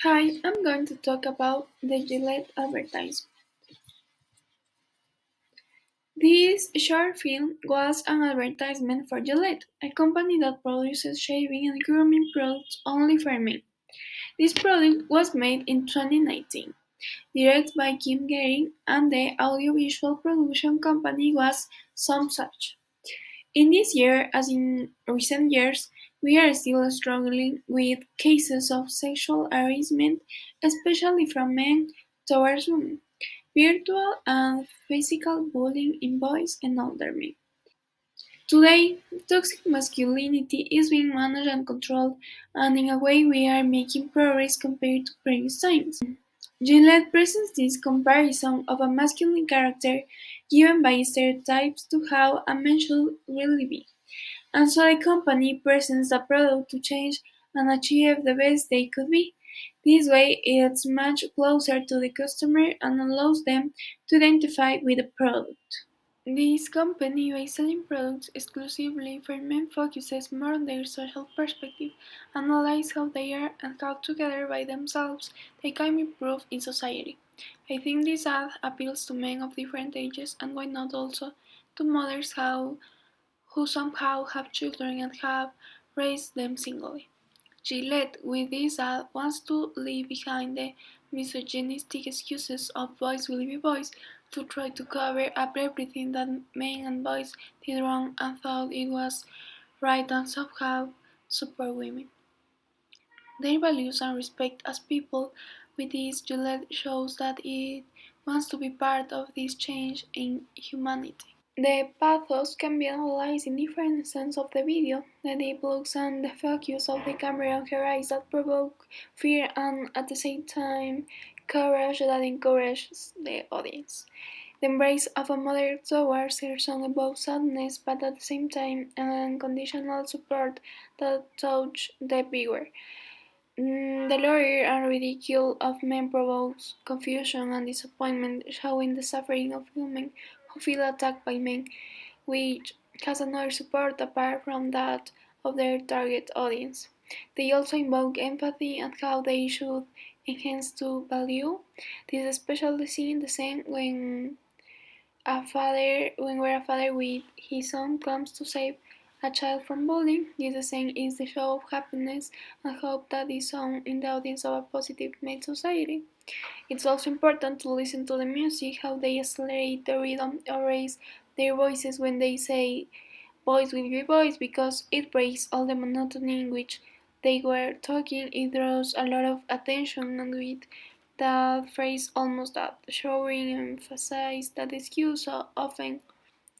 Hi, I'm going to talk about the Gillette advertisement. This short film was an advertisement for Gillette, a company that produces shaving and grooming products only for men. This product was made in 2019, directed by Kim Gehring, and the audiovisual production company was Some Such. In this year, as in recent years, we are still struggling with cases of sexual harassment, especially from men towards women, virtual and physical bullying in boys and older men. Today, toxic masculinity is being managed and controlled, and in a way we are making progress compared to previous times. Gillette presents this comparison of a masculine character given by stereotypes to how a man should really be. And so the company presents a product to change and achieve the best they could be. This way, it's much closer to the customer and allows them to identify with the product. This company, by selling products exclusively for men, focuses more on their social perspective, analyze how they are and how together by themselves they can improve in society. I think this ad appeals to men of different ages and why not also to mothers who somehow have children and have raised them singly. Gillette, with this ad, wants to leave behind the misogynistic excuses of boys will be boys to try to cover up everything that men and boys did wrong and thought it was right and somehow support women. Their values and respect as people with this Gillette shows that it wants to be part of this change in humanity. The pathos can be analyzed in different scenes of the video: the deep looks and the focus of the camera on her eyes that provoke fear and at the same time courage that encourages the audience. The embrace of a mother towards her son evokes sadness but at the same time an unconditional support that touches the viewer. The lawyer and ridicule of men provokes confusion and disappointment, showing the suffering of women who feel attacked by men, which has another support apart from that of their target audience. They also invoke empathy and how they should enhance to value. This is especially seen the same where a father with his son comes to save a child from bullying. This scene is the show of happiness and hope that is shown in the audience of a positive made society. It's also important to listen to the music, how they accelerate the rhythm or raise their voices when they say boys will be boys, because it breaks all the monotony in which they were talking. It draws a lot of attention, and with that phrase almost that showing emphasize that the excuse so often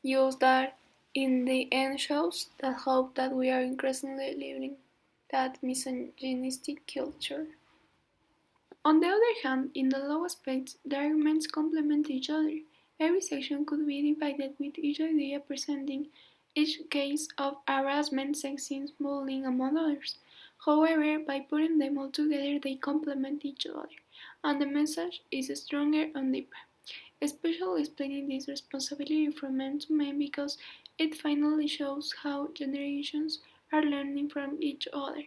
used that in the end shows that hope that we are increasingly living that misogynistic culture. On the other hand, in the low aspects, the arguments complement each other. Every section could be divided with each idea presenting each case of harassment, sexism, bullying, among others. However, by putting them all together, they complement each other, and the message is stronger and deeper, especially explaining this responsibility from men to men because it finally shows how generations are learning from each other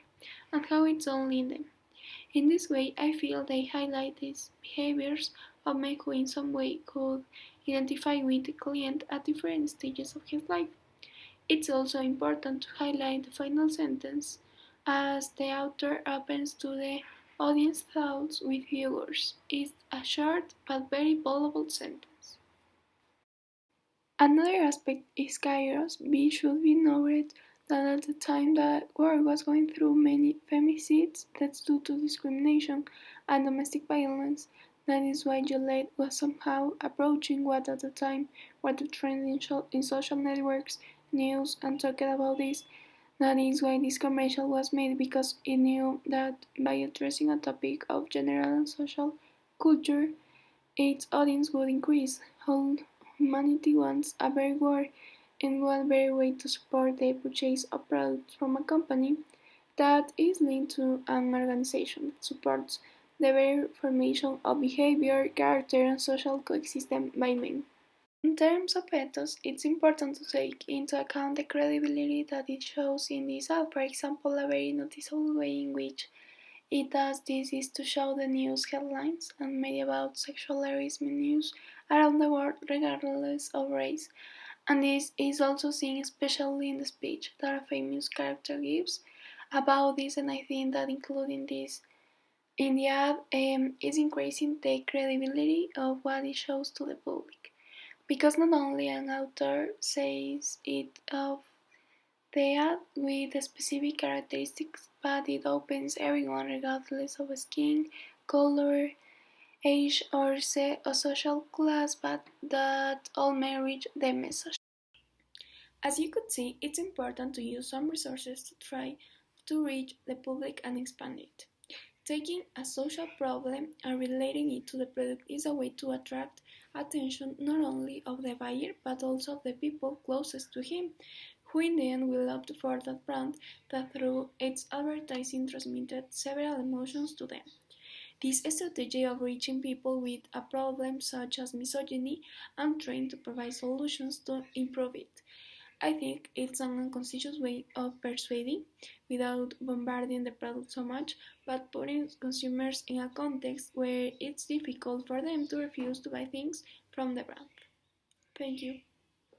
and how it's only them. In this way, I feel they highlight these behaviors of men who in some way could identify with the client at different stages of his life. It's also important to highlight the final sentence, as the author opens to the audience thoughts with viewers. It's a short but very valuable sentence. Another aspect is chaos. It should be noted that at the time the world was going through many femicides, that's due to discrimination and domestic violence. That is why Gillette was somehow approaching what at the time were the trend in social networks, news, and talking about this. That is why this commercial was made, because it knew that by addressing a topic of general and social culture, its audience would increase. Whole humanity wants a better world, and one better way to support the purchase of products from a company that is linked to an organization that supports the better formation of behavior, character, and social coexistence by men. In terms of ethos, it's important to take into account the credibility that it shows in this ad. For example, a very noticeable way in which It does this is to show the news headlines and media about sexual harassment news around the world regardless of race. And this is also seen especially in the speech that a famous character gives about this, and I think that including this in the ad is increasing the credibility of what it shows to the public. Because not only an author says it of the ad with specific characteristics, but it opens everyone regardless of skin, color, age, or social class, but that all may reach the message. As you could see, it's important to use some resources to try to reach the public and expand it. Taking a social problem and relating it to the product is a way to attract attention not only of the buyer but also of the people closest to him, who in the end will opt for that brand that through its advertising transmitted several emotions to them. This strategy of reaching people with a problem such as misogyny and trying to provide solutions to improve it. I think it's an unconscious way of persuading without bombarding the product so much, but putting consumers in a context where it's difficult for them to refuse to buy things from the brand. Thank you.